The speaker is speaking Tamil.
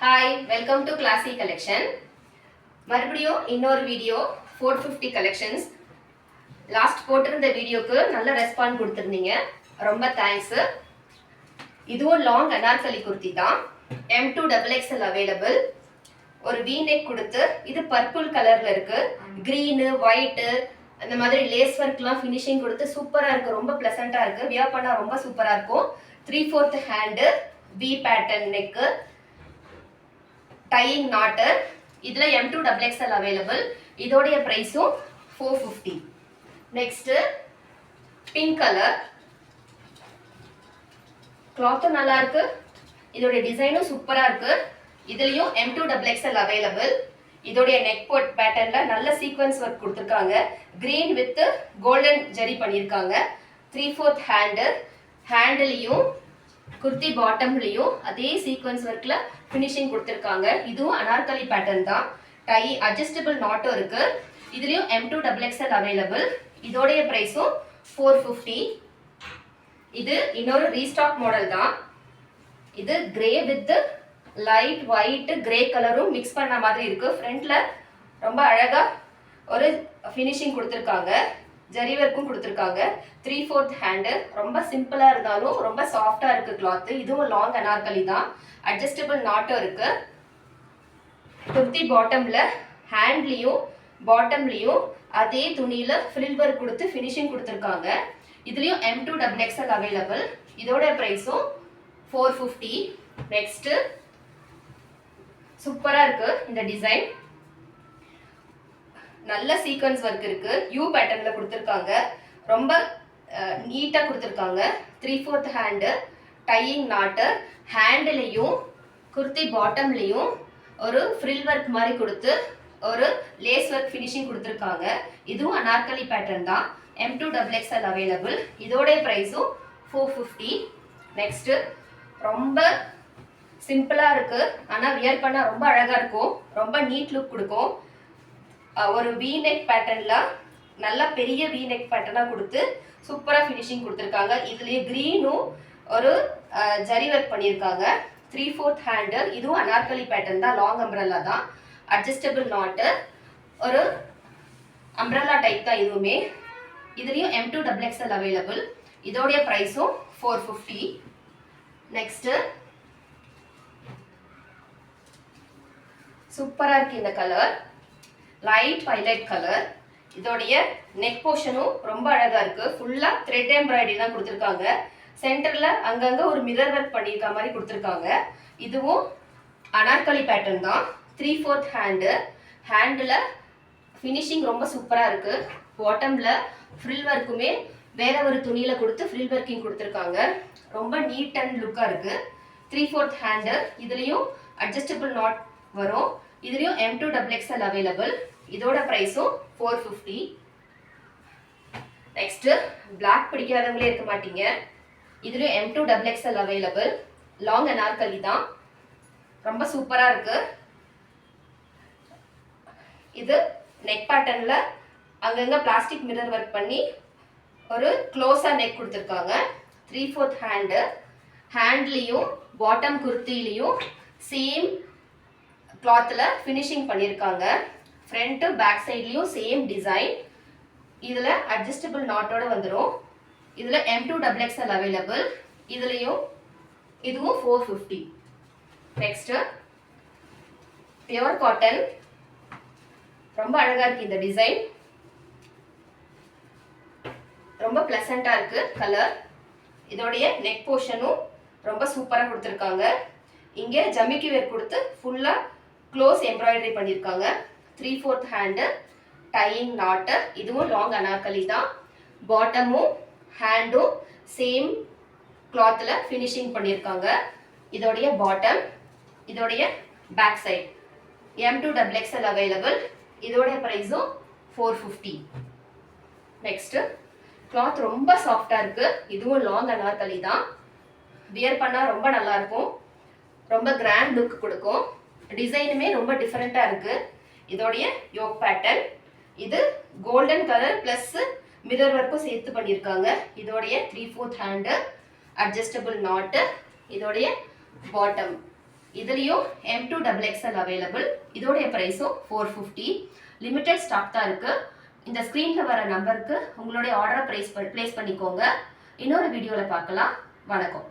Hi, welcome to classy collection. மறுபடியும் இன்னொரு வீடியோ 450 கலெக்ஷன்ஸ். லாஸ்ட் போட்டிருந்த வீடியோக்கு நல்ல ரெஸ்பாண்ட் கொடுத்துருந்தீங்க, ரொம்ப தேங்க்ஸ். இதுவும் லாங் அனார்கலி குர்த்தி தான். M2XXL available. ஒரு V நெக் கொடுத்து, இது பர்பிள் கலர்ல இருக்கு. கிரீனு ஒயிட்டு அந்த மாதிரி லேஸ் ஒர்க்லாம் ஃபினிஷிங் கொடுத்து சூப்பராக இருக்கு, ரொம்ப பிளசண்டா இருக்கு. வியர் பண்ணா ரொம்ப சூப்பரா இருக்கும். 3/4 hand, V pattern neck, tying knot. இதுல M2XXL அவைலபிள். இதோடைய பிரைஸும் 450. Next pink colour. கிளாத்தும் நல்லா இருக்கு, இதோடைய டிசைனும் சூப்பரா இருக்கு. இதுலயும் M2XXL அவைலபிள். இதோடைய நெக் போட் பேட்டர்ன்ல நல்ல சீக்வன்ஸ் ஒர்க் கொடுத்துருக்காங்க. கிரீன் வித் கோல்டன் ஜெரி பண்ணியிருக்காங்க. 3/4 ஹேண்டு. ஹேண்ட்லயும் குர்த்தி பாட்டம்லயும் அதே சீக்வன்ஸ் ஒர்க்ல ஃபினிஷிங் கொடுத்துருக்காங்க. இதுவும் அனார்கலி பேட்டர்ன் தான். டை அட்ஜஸ்டபிள் நாட்டும் இருக்கு. இதுலயும் M2XXL அவைலபிள். இதோடைய பிரைஸும் 450. இது இன்னொரு ரீஸ்டாக் மாடல் தான். இது grey with light white grey கலரும் மிக்ஸ் பண்ண மாதிரி இருக்கு. ஃப்ரண்ட்ல ரொம்ப அழகா ஒரு ஃபினிஷிங் கொடுத்துருக்காங்க, ஜரி ஒர்க்கும் கொடுத்துருக்காங்க. 3/4 ஹேண்டு. ரொம்ப சிம்பிளா இருந்தாலும் ரொம்ப சாஃப்டா இருக்கு கிளாத். இதுவும் லாங் அனார்கலி தான். அட்ஜஸ்டபிள் நாட்டும் இருக்கு. குர்த்தி பாட்டம்ல ஹேண்ட்லயும் பாட்டம்லயும் அதே துணியில ஃப்ரில் ஒர்க் கொடுத்து ஃபினிஷிங் கொடுத்துருக்காங்க. இதுலயும் M2XXL அவைலபிள். இதோட பிரைஸும் 450. நெக்ஸ்ட் சூப்பரா இருக்கு இந்த டிசைன். நல்ல சீக்வன்ஸ் ஒர்க் இருக்கு. யூ பேட்டர்ன்ல கொடுத்துருக்காங்க, ரொம்ப நீட்டா கொடுத்துருக்காங்க. 3/4 ஹேண்டு, டையிங் நாட்டு. ஹேண்ட்லயும் குர்த்தி பாட்டம்லயும் ஒரு ஃப்ரில் ஒர்க் மாதிரி கொடுத்து ஒரு லேஸ் ஒர்க் ஃபினிஷிங் கொடுத்துருக்காங்க. இதுவும் அனார்கலி பேட்டர்ன் தான். M2XXL available. இதோட பிரைஸும் 450. நெக்ஸ்ட் ரொம்ப சிம்பிளா இருக்கு, ஆனா வியர் பண்ணா ரொம்ப அழகா இருக்கும், ரொம்ப நீட் லுக் கொடுக்கும். ஒரு V நெக் பேட்டர்ன்ல நல்ல பெரிய V நெக் பேட்டர்னா கொடுத்து சூப்பரா ஃபினிஷிங் கொடுத்துருக்காங்க. இதுலயே கிரீனும் ஒரு ஜரி ஒர்க் பண்ணியிருக்காங்க. 3/4 ஹேண்டு. இதுவும் அனார்கலி பேட்டர்ன் தான், லாங் அம்ப்ரெல்லா தான். அட்ஜஸ்டபிள் நாட்டு, ஒரு அம்ப்ரெல்லா டைப் தான் இதுவுமே. இதுலயும் M2XXL அவைலபிள். இதோடைய பிரைஸும் 450. நெக்ஸ்ட் சூப்பரா இருக்கு இந்த கலர், லைட் வயலட் கலர். இதோடைய நெக் போர்ஷனும் ரொம்ப அழகா இருக்கு. ஃபுல்லா த்ரெட் எம்ப்ராய்டரி தான் கொடுத்துருக்காங்க. சென்டர்ல அங்கங்க ஒரு மிரர் ஒர்க் பண்ணியிருக்க மாதிரி கொடுத்துருக்காங்க. இதுவும் அனார்கலி பேட்டர்ன் தான். 3/4 ஹேண்டு. ஹேண்டில் ஃபினிஷிங் ரொம்ப சூப்பரா இருக்கு. பாட்டம்ல ஃப்ரில் ஒர்க்குமே வேற ஒரு துணியில கொடுத்து ஃப்ரில் ஒர்க்கிங் கொடுத்துருக்காங்க. ரொம்ப நீட் அண்ட் லுக்கா இருக்கு. 3/4 ஹேண்டு. இதுலயும் அட்ஜஸ்டபிள் நாட் வரும். இதுலயும் M2XXL அவைலபிள். இதோட பிரைஸும் 450. நெக்ஸ்ட் பிளாக் பிடிக்காதவங்களே இருக்க மாட்டீங்க, இதுலயும் M2XXL அவைலபிள். லாங் அனார்கலி தான், ரொம்ப சூப்பரா இருக்கு. இது நெக் பேட்டர்ன்ல அங்கங்க பிளாஸ்டிக் மிரர் ஒர்க் பண்ணி ஒரு க்ளோஸா நெக் கொடுத்துருக்காங்க. 3/4 ஹேண்டு. ஹேண்ட்லயும் பாட்டம் குர்த்திலையும் சேம் கிளாத்ல ஃபினிஷிங் பண்ணியிருக்காங்க. ஃப்ரண்ட் பேக் சைட்லயும் சேம் டிசைன். இதுல அட்ஜஸ்டபிள் நாட்டோட வந்துடும். இதுல M2XXL அவைலபிள். இதுலயும் இதுவும் 450. Next pure cotton. ரொம்ப அழகா இருக்கு இந்த டிசைன், ரொம்ப பிளசண்டா இருக்கு கலர். இதோடைய நெக் போர்ஷனும் ரொம்ப சூப்பரா கொடுத்துருக்காங்க. இங்க ஜமிக்கி வேர் கொடுத்து ஃபுல்லா க்ளோஸ் எம்ப்ராய்டரி பண்ணியிருக்காங்க. 3/4 ஹேண்டு, டையிங் நாட்டு. இதுவும் லாங் அனார்கலி தான். பாட்டமும் ஹேண்டும் சேம் கிளாத்ல ஃபினிஷிங் பண்ணியிருக்காங்க. இதோடைய பாட்டம், இதோடைய பேக் சைட். M2XXL available. இதோட பிரைஸும் 450. நெக்ஸ்ட் கிளாத் ரொம்ப சாஃப்டா இருக்கு. இதுவும் லாங் அனார்கலி தான். வியர் பண்ணா ரொம்ப நல்லா இருக்கும், ரொம்ப கிராண்ட் லுக் கொடுக்கும். டிசைனுமே ரொம்ப டிஃபரெண்டா இருக்கு. இதோடைய யோக் பேட்டர்ன். இது கோல்டன் கலர் பிளஸ் மிரர் ஒர்க்கும் சேர்த்து பண்ணியிருக்காங்க. இதோடைய 3/4 ஹேண்டு, அட்ஜஸ்டபிள் நாட்டு. இதோடைய பாட்டம் இதுலேயும் M2 XXL அவைலபிள். இதோடைய ப்ரைஸும் 450. லிமிட்டட் ஸ்டாக் தான் இருக்குது. இந்த ஸ்க்ரீனில் வர நம்பருக்கு உங்களுடைய ஆர்டரை ப்ளேஸ் பண்ணிக்கோங்க. இன்னொரு வீடியோவில் பார்க்கலாம். வணக்கம்.